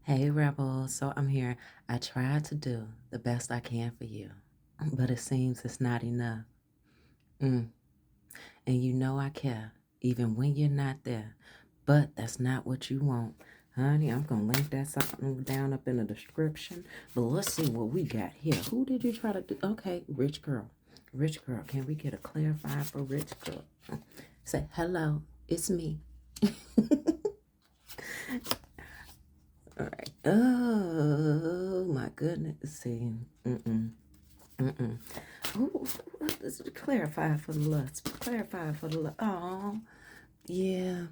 Hey Rebel, so I'm here. I tried to do the best I can for you, but it seems it's not enough. Mm. And you know I care, even when you're not there. But that's not what you want. Honey, I'm going to link that something down up in the description. But let's see what we got here. Who did you try to do? Okay, rich girl. Rich girl. Can we get a clarifier for rich girl? Say, hello, it's me. All right. Oh, my goodness. See. Mm-mm. Mm-mm. Ooh, let's clarify for the lust. Clarify for the lust. Oh, yeah.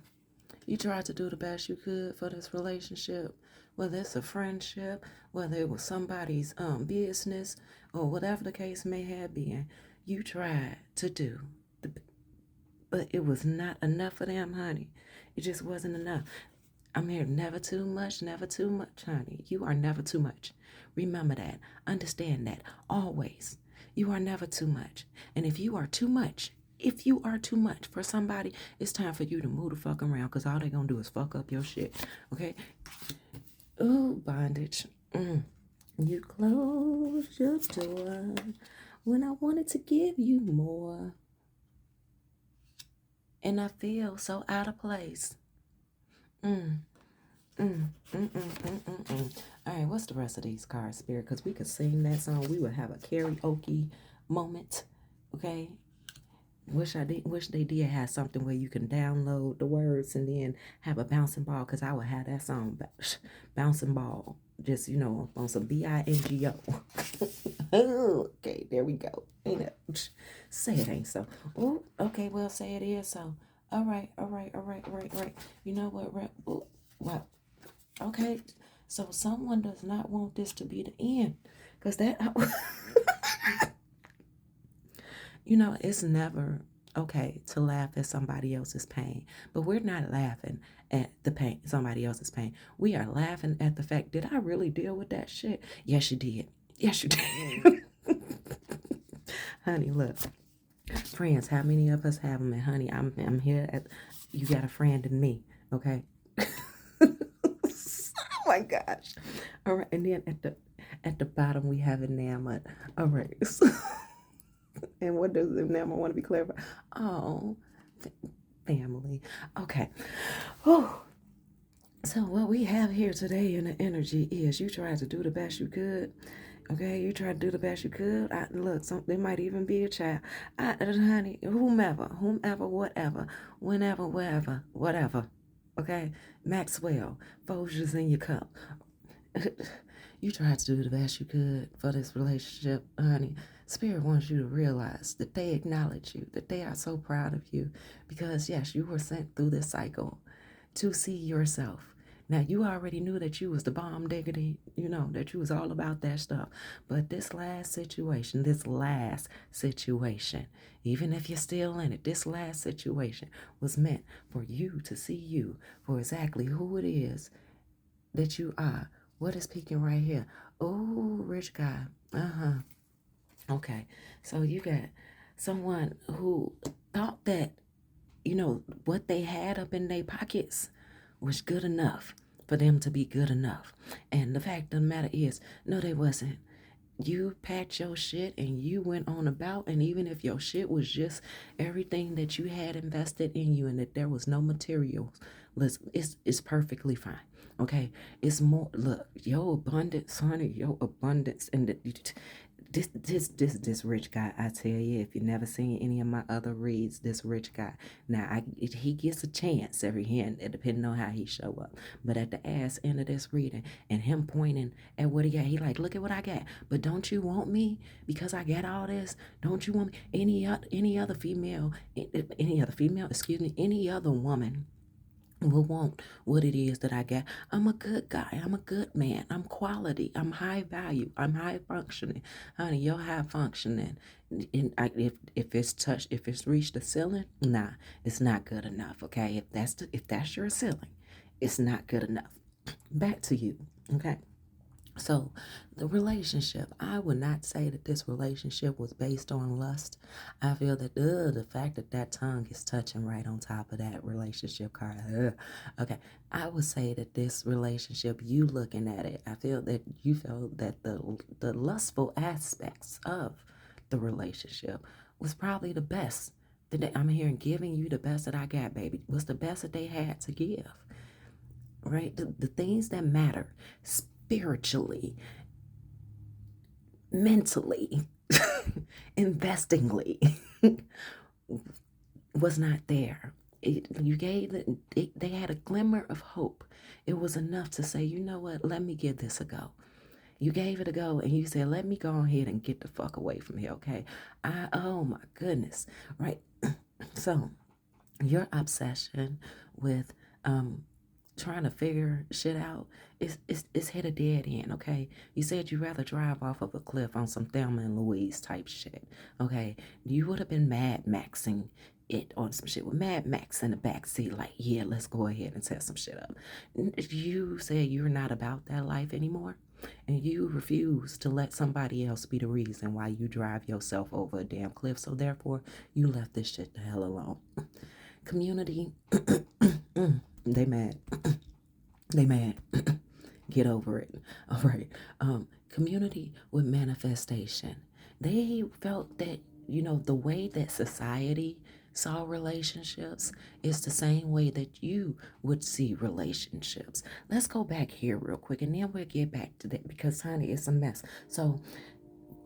You tried to do the best you could for this relationship, whether it's a friendship, whether it was somebody's business, or whatever the case may have been. You tried to do, the, but it was not enough for them, honey. It just wasn't enough. I'm here never too much, never too much, honey. You are never too much. Remember that. Understand that. Always. You are never too much. And if you are too much for somebody, it's time for you to move the fuck around because all they gonna do is fuck up your shit. Okay? Ooh, bondage. You closed your door when I wanted to give you more. And I feel so out of place. Mm. Mm, mm, mm, mm, mm, mm. All right, what's the rest of these cards, Spirit? Because we could sing that song. We would have a karaoke moment. Okay. Wish they did have something where you can download the words and then have a bouncing ball. Because I would have that song, bouncing ball. Just on some bingo. Okay, there we go. Ain't it? Say it ain't so. Oh, okay. Well, say it is so. All right, all right, all right, all right, all right. You know what? Ooh, what? Okay, so someone does not want this to be the end, because it's never okay to laugh at somebody else's pain, but we're not laughing at the pain, somebody else's pain. We are laughing at the fact, did I really deal with that shit? Yes, you did. Yes, you did. Honey, look, friends, how many of us have them? And honey, I'm here at, you got a friend in me, okay? Oh my gosh. All right, and then at the bottom we have enamored. All right. And what does enamor want to be clarified? Oh, family. Okay. Oh, so what we have here today in the energy is you tried to do the best you could. Okay, you tried to do the best you could. Look, there might even be a child. Honey, whomever, whatever, whenever, wherever, whatever. Okay, Maxwell, Folgers in your cup. You tried to do the best you could for this relationship, honey. Spirit wants you to realize that they acknowledge you, that they are so proud of you, because yes, you were sent through this cycle to see yourself. Now you already knew that you was the bomb diggity, that you was all about that stuff. But this last situation, even if you're still in it, this last situation was meant for you to see you for exactly who it is that you are. What is peeking right here? Oh, rich guy. Uh-huh. Okay. So you got someone who thought that, what they had up in their pockets was good enough for them to be good enough. And the fact of the matter is, no, they wasn't. You packed your shit and you went on about, and even if your shit was just everything that you had invested in you and that there was no materials, it's perfectly fine. Okay, it's more, look, your abundance, honey, your abundance, and this rich guy, I tell you, if you never seen any of my other reads, this rich guy, now he gets a chance every hand, depending on how he show up. But at the ass end of this reading, and him pointing at what he got, he like, look at what I got. But don't you want me because I got all this? Don't you want me? Any other female, excuse me, any other woman will want what it is that I got. I'm a good guy. I'm a good man. I'm quality. I'm high value. I'm high functioning. Honey, you're high functioning. And if it's reached the ceiling, nah, it's not good enough. Okay, if that's your ceiling, it's not good enough. Back to you. Okay. So, the relationship, I would not say that this relationship was based on lust. I feel that the fact that that tongue is touching right on top of that relationship card. Okay, I would say that this relationship, you looking at it, I feel that you felt that the lustful aspects of the relationship was probably the best. I'm hearing giving you the best that I got, baby. Was the best that they had to give, right? The things that matter spiritually, mentally, investingly was not there. You gave they had a glimmer of hope. It was enough to say, you know what, let me give this a go. You gave it a go and you said, let me go ahead and get the fuck away from here, okay? Oh my goodness, right? So, your obsession with trying to figure shit out is hit a dead end, okay? You said you'd rather drive off of a cliff on some Thelma and Louise type shit, okay? You would have been Mad Maxing it on some shit with Mad Max in the back seat, like, yeah, let's go ahead and set some shit up. You said you're not about that life anymore, and you refuse to let somebody else be the reason why you drive yourself over a damn cliff, so therefore you left this shit the hell alone. Community, they mad. They mad. Get over it. All right. Community with manifestation. They felt that, the way that society saw relationships is the same way that you would see relationships. Let's go back here real quick and then we'll get back to that because, honey, it's a mess. So,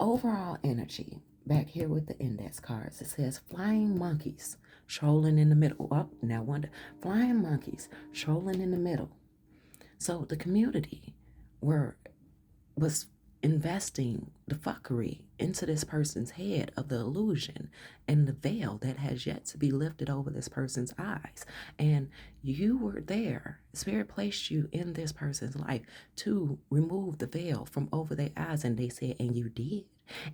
overall energy, back here with the index cards, it says flying monkeys strolling in the middle. Oh, now wonder. Flying monkeys strolling in the middle. So the community were was investing the fuckery into this person's head of the illusion and the veil that has yet to be lifted over this person's eyes. And you were there. Spirit placed you in this person's life to remove the veil from over their eyes. And they said, and you did.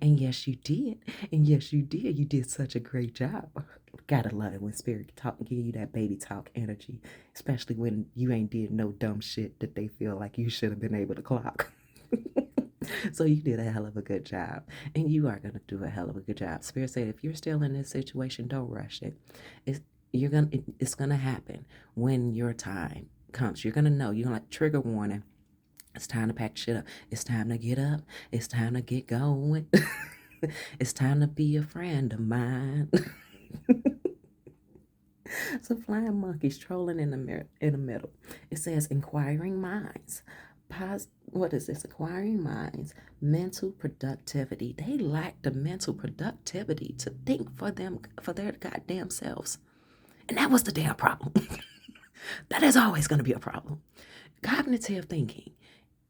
And yes, you did. And yes, you did. You did such a great job. Gotta love it when spirit talk give you that baby talk energy, especially when you ain't did no dumb shit that they feel like you should have been able to clock. So you did a hell of a good job, and you are gonna do a hell of a good job. Spirit said, if you're still in this situation, don't rush it. It's gonna happen when your time comes. You're gonna know. You're gonna like trigger warning. It's time to pack shit up. It's time to get up. It's time to get going. It's time to be a friend of mine. So flying monkeys trolling in the middle. It says inquiring minds. What is this? Inquiring minds, mental productivity. They lack the mental productivity to think for their goddamn selves. And that was the damn problem. That is always going to be a problem. Cognitive thinking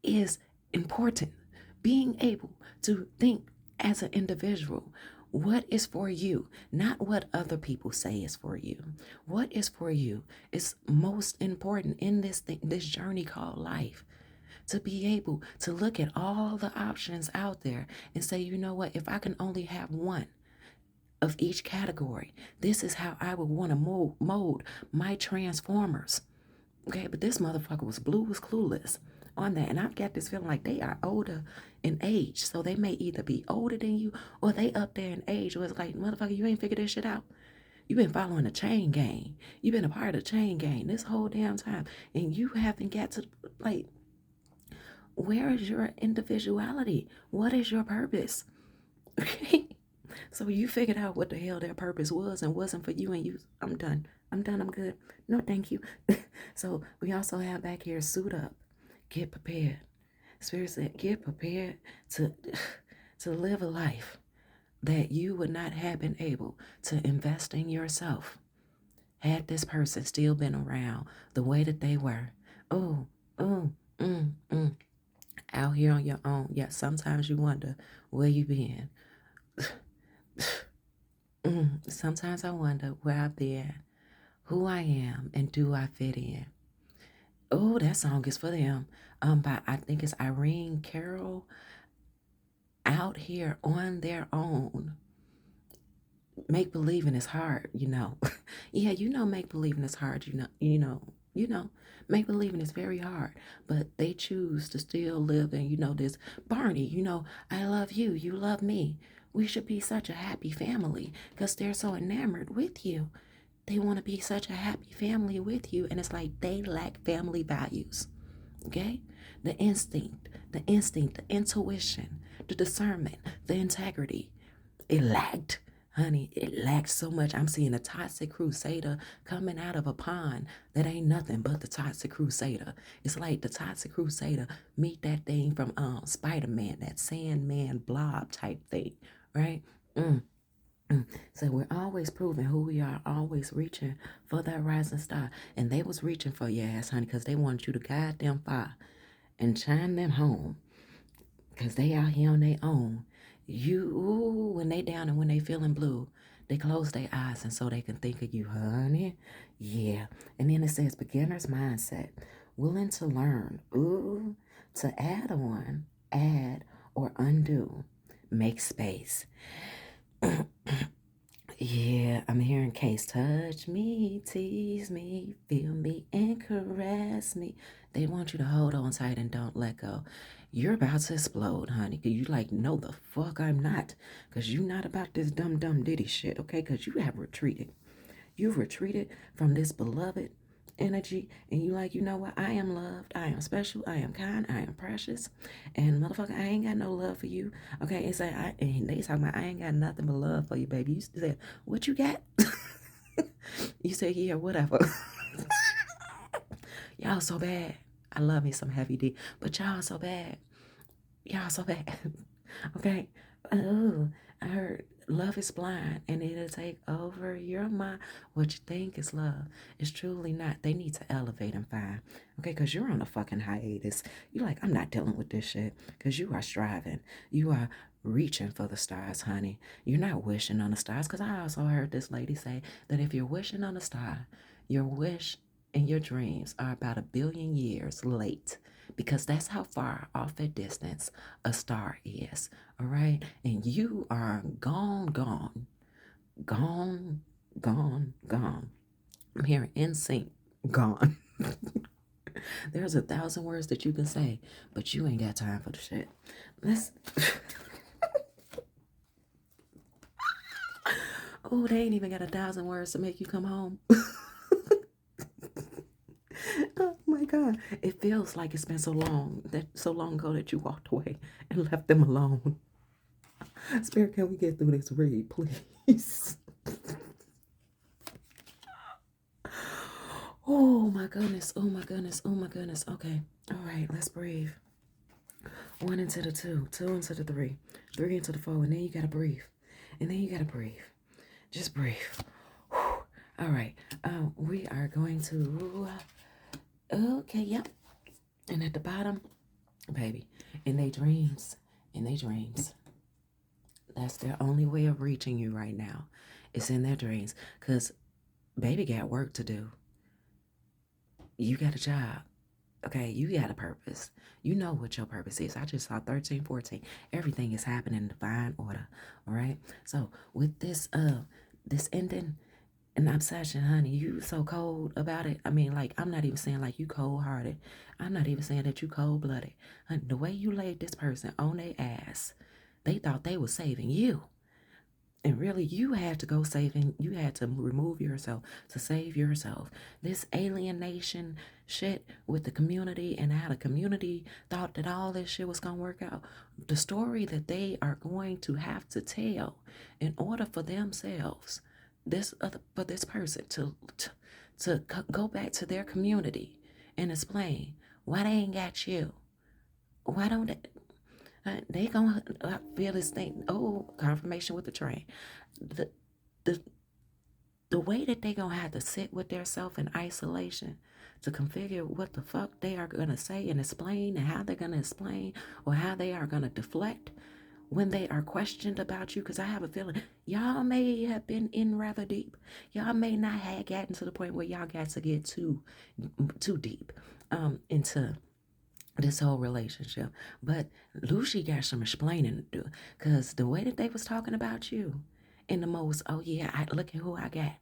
is important. Being able to think as an individual what is for you, not what other people say is for you. What is for you is most important in this journey called life. To be able to look at all the options out there and say, you know what, if I can only have one of each category, this is how I would want to mold my transformers. Okay, but this motherfucker was blue as clueless on that. And I've got this feeling like they are older in age. So they may either be older than you or they up there in age where it's like, motherfucker, you ain't figured this shit out. You've been following the chain gang. You've been a part of the chain gang this whole damn time. And you haven't got to, like, where is your individuality? What is your purpose? Okay. So you figured out what the hell their purpose was and wasn't for you, and I'm done. I'm good. No, thank you. So we also have back here, suit up, get prepared. Spirit said, get prepared to to live a life that you would not have been able to invest in yourself had this person still been around the way that they were. Oh, oh, out here on your own. Yeah, sometimes you wonder where you been. Sometimes I wonder where I've been, who I am, and do I fit in? Oh, that song is for them. By I think it's Irene Carroll. Out here on their own. Make believing is hard, Yeah, make believing is hard, You know, make believing is very hard, but they choose to still live in, this Barney, I love you, you love me. We should be such a happy family because they're so enamored with you. They want to be such a happy family with you, and it's like they lack family values. Okay? The instinct, the intuition, the discernment, the integrity. It lacked, honey. It lacked so much. I'm seeing a toxic crusader coming out of a pond that ain't nothing but the toxic crusader. It's like the toxic crusader meet that thing from Spider-Man, that Sandman blob type thing, right? Mm. So we're always proving who we are, always reaching for that rising star. And they was reaching for your ass, honey, because they want you to guide them far and shine them home. Because they out here on their own. When they down and when they feeling blue, they close their eyes and so they can think of you, honey. Yeah. And then it says beginner's mindset. Willing to learn. Ooh. To add on, add, or undo. Make space. Yeah, I'm hearing case touch me, tease me, feel me, and caress me. They want you to hold on tight and don't let go. You're about to explode, honey. Cause you like, no the fuck I'm not. Cause you not about this dumb diddy shit, okay? Cause you have retreated. You've retreated from this beloved energy, and you like, you know what? I am loved. I am special. I am kind. I am precious. And motherfucker, I ain't got no love for you. Okay, and they talking about I ain't got nothing but love for you, baby. You said, what you got? You said, yeah, whatever. Y'all so bad. I love me some heavy D, but y'all so bad. Y'all so bad. Okay. Oh, I heard love is blind and it'll take over your mind. What you think is love is truly not. They need to elevate and find. Okay, because you're on a fucking hiatus. You're like, I'm not dealing with this shit. Because you are striving. You are reaching for the stars, honey. You're not wishing on the stars. Because I also heard this lady say that if you're wishing on a star, your wish and your dreams are about 1 billion years late because that's how far off a distance a star is. All right. And you are gone, gone, gone, gone, gone. I'm hearing in sync, gone. There's 1,000 words that you can say, but you ain't got time for the shit. Let's. Oh, they ain't even got 1,000 words to make you come home. Oh my God. It feels like it's been so long ago that you walked away and left them alone. Spirit, can we get through this read, please? Oh my goodness. Oh my goodness. Oh my goodness. Okay. All right. Let's breathe. 1 into the 2, 2 into the 3, 3 into the 4, and then you gotta breathe. And then you gotta breathe. Just breathe. Whew. All right. We are going to. Okay. Yep. And at the bottom, baby, in their dreams, that's their only way of reaching you right now. It's in their dreams. Because baby got work to do. You got a job. Okay, you got a purpose. You know what your purpose is. I just saw 13, 14. Everything is happening in divine order. All right. So with this ending an obsession, honey, you so cold about it. I mean, like, I'm not even saying like you cold hearted. I'm not even saying that you cold blooded. The way you laid this person on their ass, they thought they were saving you. And really, you had to go saving, you had to remove yourself to save yourself. This alienation shit with the community and how the community thought that all this shit was going to work out. The story that they are going to have to tell in order for themselves, for this person to go back to their community and explain why they ain't got you. Why don't they gonna feel this thing? Oh, confirmation with the train. The the the way that they gonna have to sit with their self in isolation to configure what the fuck they are gonna say and explain and how they're gonna explain or how they are gonna deflect when they are questioned about you. Because I have a feeling y'all may have been in rather deep. Y'all may not have gotten to the point where y'all got to get too deep into this whole relationship. But Lucy got some explaining to do because the way that they was talking about you in the most, oh yeah, look at who I got.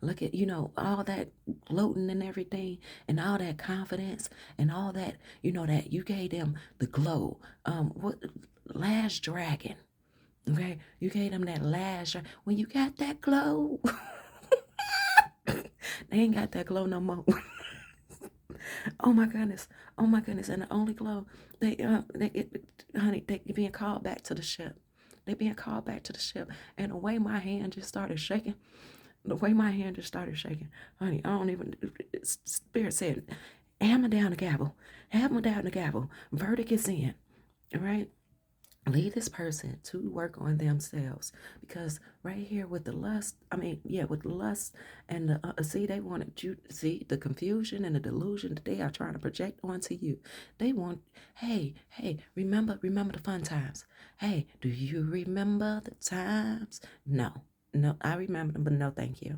Look at, all that gloating and everything and all that confidence and all that, that you gave them the glow. What Last Dragon. Okay, you gave them that when you got that glow. They ain't got that glow no more. Oh my goodness. Oh my goodness. And the only glow, honey, they being called back to the ship. They being called back to the ship. And the way my hand just started shaking, honey, I don't even, Spirit said, hammer down the gavel, verdict is in, all right? Lead this person to work on themselves, because right here with the lust, with the lust and the see, they wanted you see the confusion and the delusion that they are trying to project onto you. They want, hey, remember the fun times. Hey, do you remember the times? No, I remember them, but no, thank you.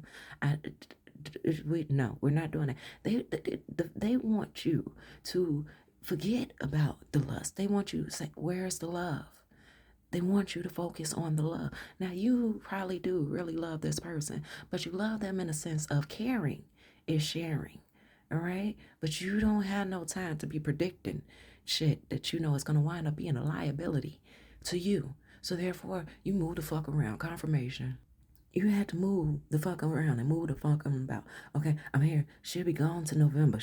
We're not doing that. They want you to forget about the lust. They want you to say, where's the love? They want you to focus on the love. Now, you probably do really love this person, but you love them in a sense of caring is sharing, all right? But you don't have no time to be predicting shit that you know is going to wind up being a liability to you. So therefore, you move the fuck around. Confirmation. You had to move the fuck around and move the fuck about. Okay, I'm here. She'll be gone to November.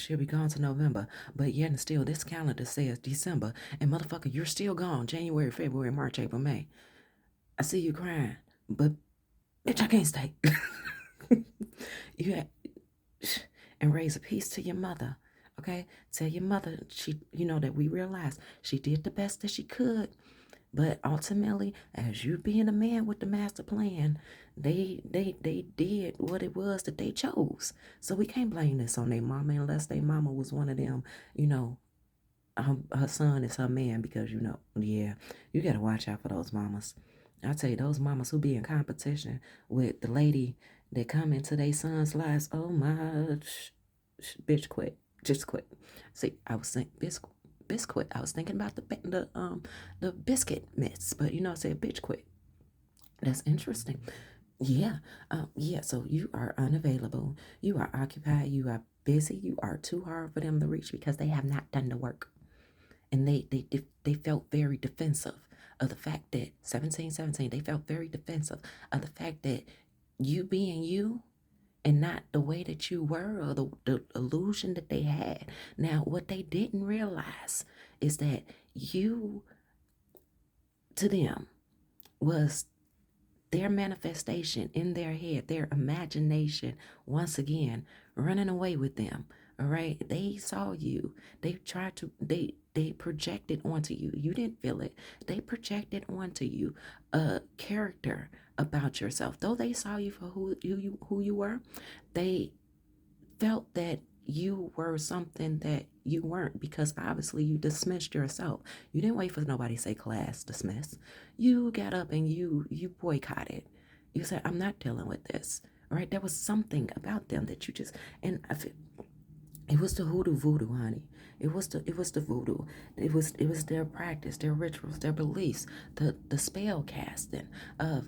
But yet and still, this calendar says December. And motherfucker, you're still gone. January, February, March, April, May. I see you crying. But, bitch, I can't stay. You had, and raise a peace to your mother. Okay? Tell your mother, that we realized she did the best that she could. But ultimately, as you being a man with the master plan, they did what it was that they chose. So we can't blame this on their mama unless their mama was one of them, her son is her man, because you gotta watch out for those mamas. I tell you, those mamas who be in competition with the lady that come into their son's lives, oh my, bitch, quit, just quit. See, I was saying biscuit. I was thinking about the biscuit myths, but I said bitch quit. That's interesting. Yeah. So you are unavailable. You are occupied. You are busy. You are too hard for them to reach because they have not done the work, and they felt very defensive of the fact that 1717. They felt very defensive of the fact that you being you and not the way that you were, or the illusion that they had. Now, what they didn't realize is that you, to them, was their manifestation in their head, their imagination, once again, running away with them. All right. They saw you. They projected onto you. You didn't feel it. They projected onto you a character about yourself. Though they saw you for who you were, they felt that you were something that you weren't, because obviously you dismissed yourself. You didn't wait for nobody to say class dismiss. You got up and you boycotted. You said, I'm not dealing with this. All right. There was something about them that you just, and I feel, it was the hoodoo voodoo, honey. It was the voodoo. It was their practice, their rituals, their beliefs, the spell casting of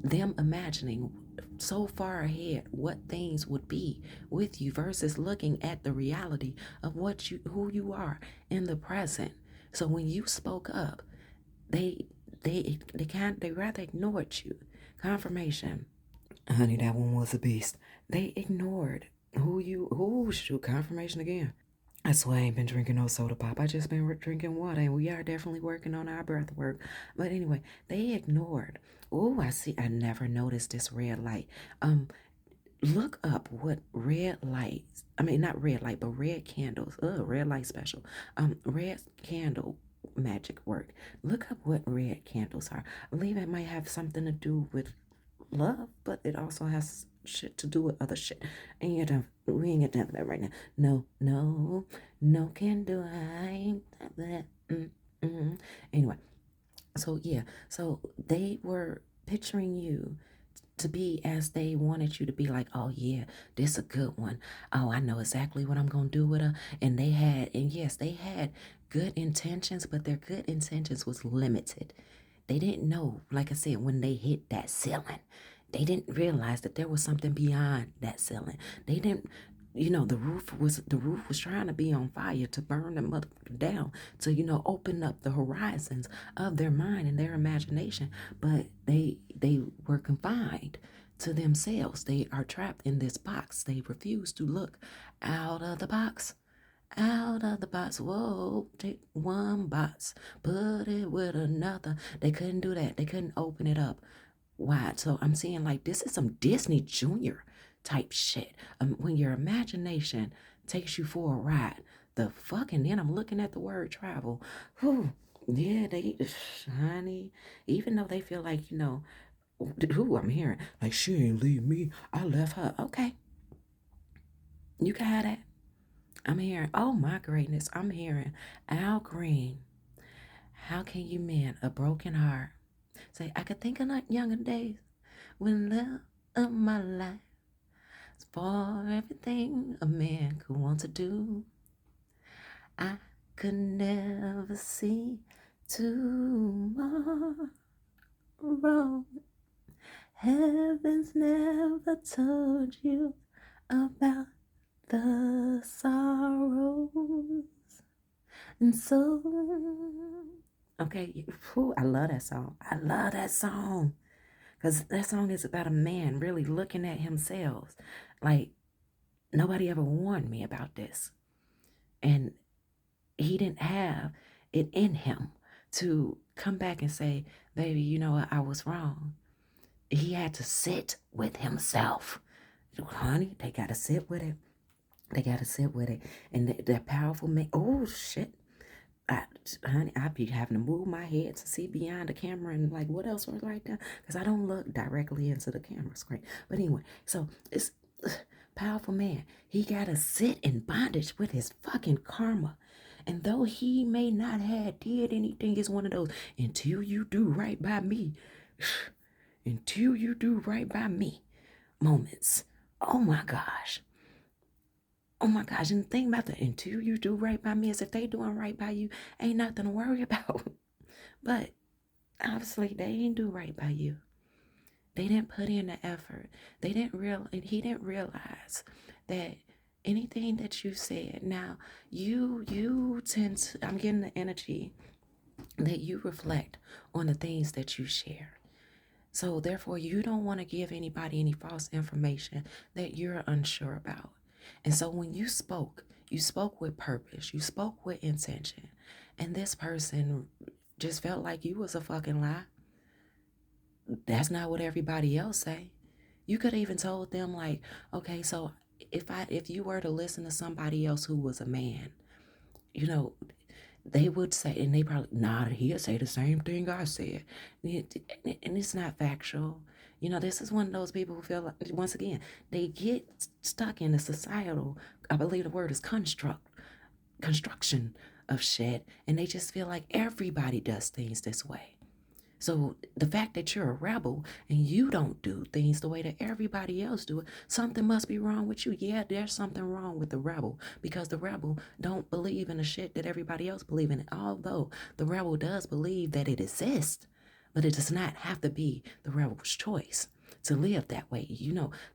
them imagining so far ahead what things would be with you versus looking at the reality of who you are in the present. So when you spoke up, they rather ignored you. Confirmation. Honey, that one was a beast. They ignored shoot, confirmation again. That's why I ain't been drinking no soda pop. I just been drinking water, and we are definitely working on our breath work. But anyway, they ignored. Oh, I see. I never noticed this red light. Look up what red lights. I mean, not red light, but red candles. Red light special. Red candle magic work. Look up what red candles are. I believe it might have something to do with love, but it also has shit to do with other shit. And we ain't get that right now. No can do. I ain't that. Anyway, so yeah, so they were picturing you to be as they wanted you to be, like, oh yeah, this a good one. Oh, I know exactly what I'm gonna do with her. And yes, they had good intentions, but their good intentions was limited. They didn't know, like I said, when they hit that ceiling, They didn't realize that there was something beyond that ceiling. They didn't, the roof was trying to be on fire to burn the motherfucker down, to open up the horizons of their mind and their imagination. But they were confined to themselves. They are trapped in this box. They refuse to look out of the box. Out of the box. Whoa, take one box, put it with another. They couldn't do that. They couldn't open it up wide. So I'm seeing like this is some Disney Junior type shit. When your imagination takes you for a ride, the fuck, and then I'm looking at the word travel. Whew, yeah, they, honey, even though they feel like, who I'm hearing, like she ain't leave me, I left her. Okay, you can have that. I'm hearing, oh my greatness, I'm hearing Al Green. How can you mend a broken heart? Say, I could think of like younger days when love of my life is for everything a man could want to do. I could never see tomorrow. Heaven's never told you about the sorrows. And so, okay, I love that song. I love that song. Because that song is about a man really looking at himself. Like, nobody ever warned me about this. And he didn't have it in him to come back and say, baby, you know what? I was wrong. He had to sit with himself. Honey, they got to sit with it. They got to sit with it. And that powerful man, oh, shit. Honey, I be having to move my head to see beyond the camera and like what else was right there, because I don't look directly into the camera screen. But anyway, so it's powerful man. He gotta sit in bondage with his fucking karma. And though he may not have did anything, it's one of those until you do right by me, until you do right by me moments. Oh my gosh. Oh my gosh, and the thing about that, until you do right by me, is if they doing right by you, ain't nothing to worry about. But obviously they didn't do right by you. They didn't put in the effort. They didn't he didn't realize that anything that you said. Now, you tend to, I'm getting the energy that you reflect on the things that you share. So therefore, you don't want to give anybody any false information that you're unsure about. And so when you spoke with purpose, you spoke with intention, and this person just felt like you was a fucking lie. That's not what everybody else say. You could have even told them like, okay, so if you were to listen to somebody else who was a man, you know, they would say, and they probably, nah, he'll say the same thing I said. And it's not factual. This is one of those people who feel like, once again, they get stuck in a societal, I believe the word is construction of shit, and they just feel like everybody does things this way. So the fact that you're a rebel and you don't do things the way that everybody else do it, something must be wrong with you. Yeah, there's something wrong with the rebel, because the rebel don't believe in the shit that everybody else believe in. Although the rebel does believe that it exists, but it does not have to be the rebel's choice to live that way.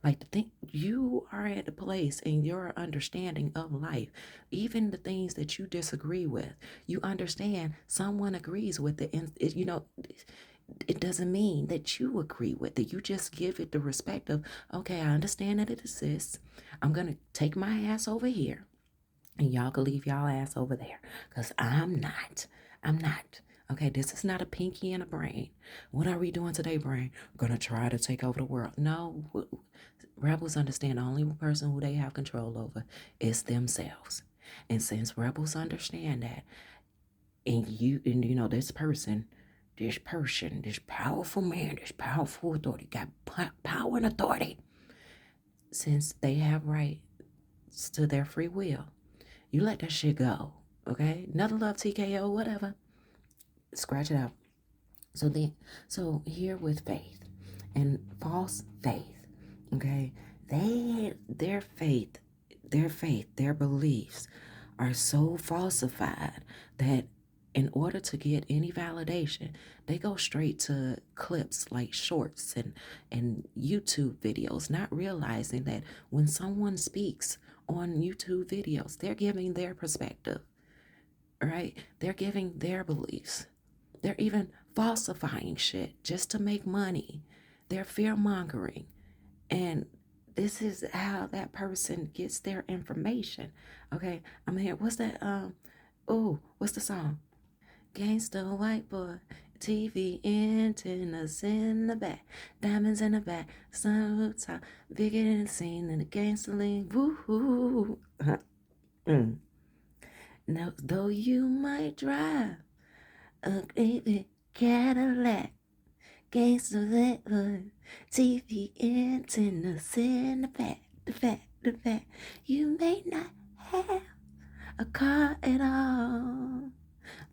Like, to think you are at a place in your understanding of life, even the things that you disagree with, you understand someone agrees with it, and it doesn't mean that you agree with it. You just give it the respect of, okay, I understand that it exists. I'm going to take my ass over here, and y'all can leave y'all ass over there, because I'm not. Okay, this is not a pinky and a brain. What are we doing today, brain? Gonna try to take over the world. No, rebels understand the only person who they have control over is themselves. And since rebels understand that, and this powerful man, this powerful authority, got power and authority, since they have rights to their free will, you let that shit go, okay? Another love, TKO, whatever. Scratch it out. So here with faith and false faith, okay? Their faith, their beliefs are so falsified that in order to get any validation, they go straight to clips like shorts and YouTube videos, not realizing that when someone speaks on YouTube videos, they're giving their perspective, right? They're giving their beliefs. They're even falsifying shit just to make money. They're fear mongering. And this is how that person gets their information. Okay, I'm here. What's that? What's the song? Gangsta white boy, TV antennas in the back, diamonds in the back, sunroof top, bigger than the scene in the gangsta lean. Woo hoo. Now, though you might drive a baby Cadillac, gangsta white boy, TV antennas in the back. You may not have a car at all.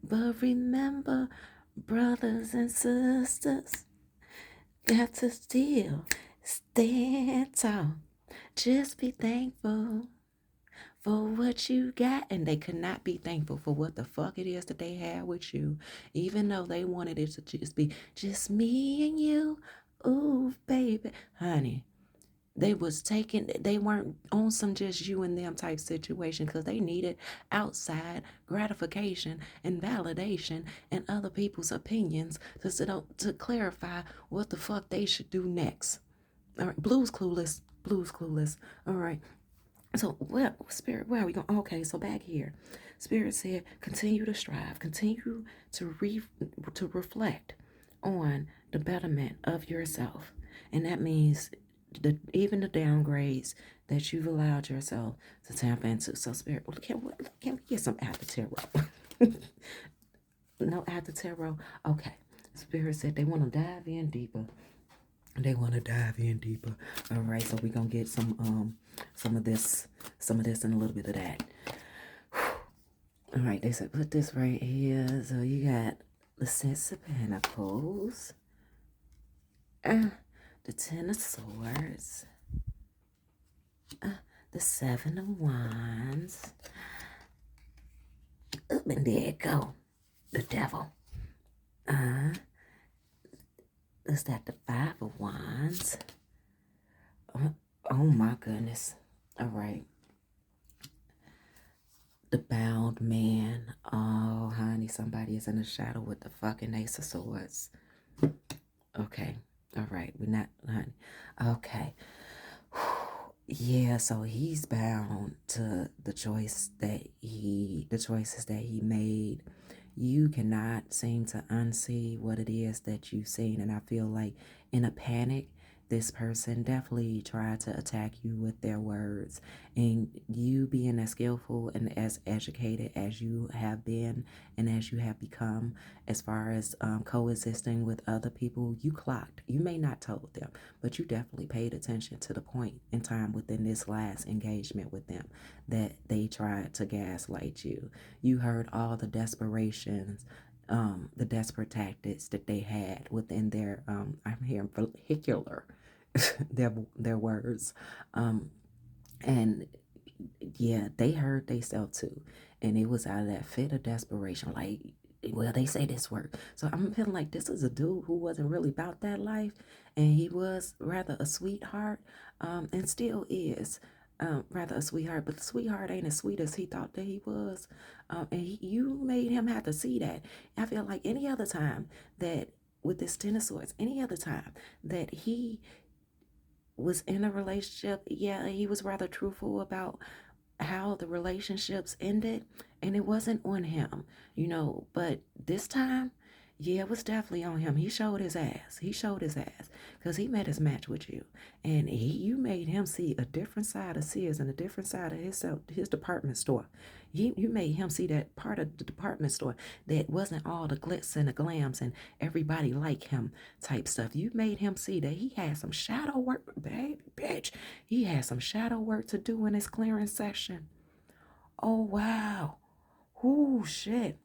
But remember, brothers and sisters, got to still stand tall. Just be thankful for what you got. And they could not be thankful for what the fuck it is that they had with you, even though they wanted it to just be just me and you. Ooh, baby. Honey, they weren't on some just you and them type situation because they needed outside gratification and validation and other people's opinions to clarify what the fuck they should do next. All right, blues clueless. All right. So, well, Spirit, where are we going? Okay, so back here, Spirit said, continue to strive, continue to reflect on the betterment of yourself, and that means even the downgrades that you've allowed yourself to tap into. So, Spirit, can we get some after tarot? No after tarot. Okay. Spirit said they want to dive in deeper. They want to dive in deeper. All right, so we're gonna get some of this and a little bit of that. All right, they said put this right here. So you got the Six of Pentacles, the Ten of Swords, the Seven of Wands, and there it go, the Devil. Is that the Five of Wands? Oh my goodness. All right. The Bound Man. Oh, honey, somebody is in the shadow with the fucking Ace of Swords. Okay. All right. We're not, honey. Okay. Yeah, so he's bound to the choices that he made. You cannot seem to unsee what it is that you've seen. And I feel like in a panic, this person definitely tried to attack you with their words. And you being as skillful and as educated as you have been and as you have become, as far as coexisting with other people, you clocked. You may not told them, but you definitely paid attention to the point in time within this last engagement with them that they tried to gaslight you. You heard all the desperations, the desperate tactics that they had within their I'm hearing vehicular their words. And yeah, they heard themselves too. And it was out of that fit of desperation, like, well, they say this work. So I'm feeling like this is a dude who wasn't really about that life, and he was rather a sweetheart, and still is. Rather a sweetheart, but the sweetheart ain't as sweet as he thought that he was. You made him have to see that. I feel like any other time that with this Ten of Swords, any other time that he was in a relationship, yeah, he was rather truthful about how the relationships ended, and it wasn't on him, but this time, yeah, it was definitely on him. He showed his ass. Because he met his match with you, and you made him see a different side of Sears and a different side of his department store. You made him see that part of the department store that wasn't all the glitz and the glams and everybody like him type stuff. You made him see that he had some shadow work, baby, bitch. He had some shadow work to do in his clearance session. Oh, wow. Ooh, shit.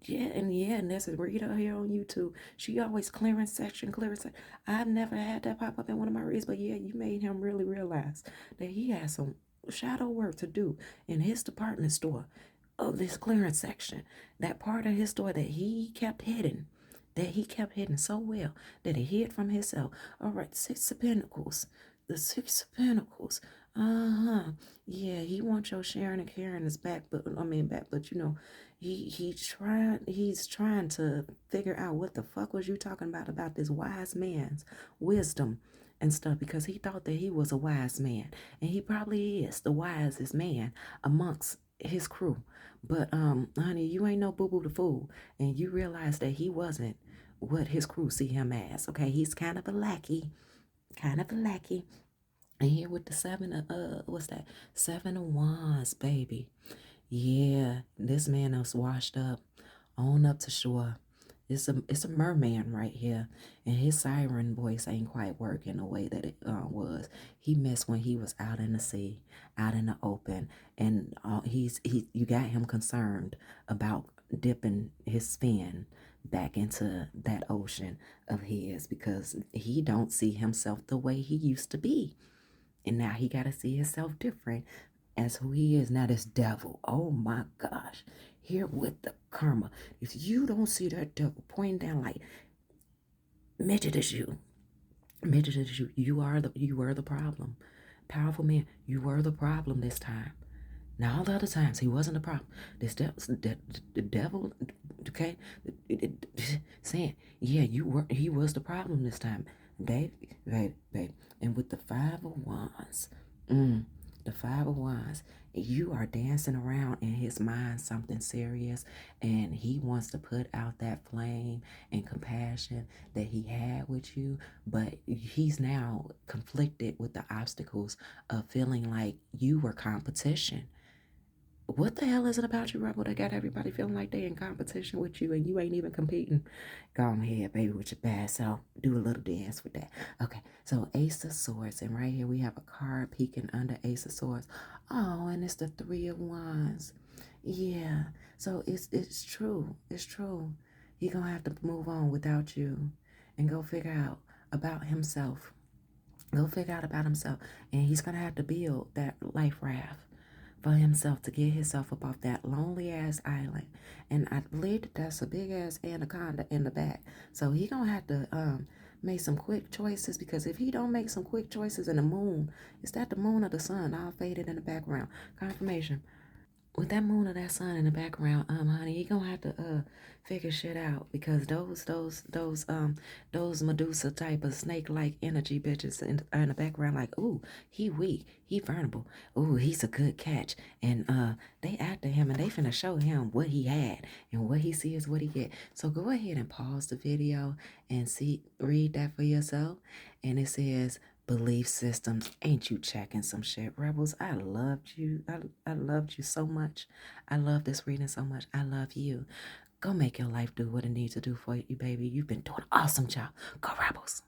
And there's a Rita here on YouTube. She always clearance section. I've never had that pop up in one of my reads, but yeah, you made him really realize that he has some shadow work to do in his department store. of this clearance section, that part of his story that he kept hidden, so well that he hid from himself. All right, Six of Pentacles, the Six of Pentacles. Yeah, he wants your sharing and caring his back, but but he's trying to figure out what the fuck was you talking about this wise man's wisdom and stuff, because he thought that he was a wise man, and he probably is the wisest man amongst his crew. But honey, you ain't no boo boo the fool, and you realize that he wasn't what his crew see him as. Okay, he's kind of a lackey, kind of a lackey. And here with the seven of what's that? Seven of Wands, baby. Yeah, this man is washed up, on up to shore. It's a merman right here, and his siren voice ain't quite working the way that it was. He missed when he was out in the sea, out in the open, and you got him concerned about dipping his fin back into that ocean of his, because he don't see himself the way he used to be, and now he got to see himself different as who he is now. This devil, oh my gosh, here with the karma. If you don't see that devil pointing down like, midget is you, midget is you. You were the problem. Powerful man, you were the problem this time. Now all the other times he wasn't the problem. This the devil, okay, saying, yeah, he was the problem this time, babe, babe. And with the Five of Wands, the Five of Wands, you are dancing around in his mind something serious, and he wants to put out that flame and compassion that he had with you, but he's now conflicted with the obstacles of feeling like you were competition. What the hell is it about you, Rebel, that got everybody feeling like they in competition with you and you ain't even competing? Go on ahead, baby, with your bad self. Do a little dance with that. Okay, so Ace of Swords, and right here we have a card peeking under Ace of Swords. Oh, and it's the Three of Wands. Yeah, so it's true. It's true. He gonna have to move on without you and go figure out about himself. Go figure out about himself. And he's gonna have to build that life raft for himself to get himself up off that lonely ass island. And I believe that that's a big ass anaconda in the back. So he gonna have to make some quick choices, because if he don't make some quick choices, in the moon, is that the moon or the sun all faded in the background? Confirmation. With that moon or that sun in the background, honey, he gonna have to figure shit out, because those Medusa type of snake-like energy bitches are in the background, like, ooh, he weak, he vulnerable, ooh, he's a good catch, and they after him, and they finna show him what he had, and what he see is what he get. So go ahead and pause the video and read that for yourself, and it says, belief systems. Ain't you checking some shit, Rebels? I loved you. I loved you so much. I love this reading so much. I love you. Go make your life do what it needs to do for you, baby. You've been doing an awesome job. Go, Rebels.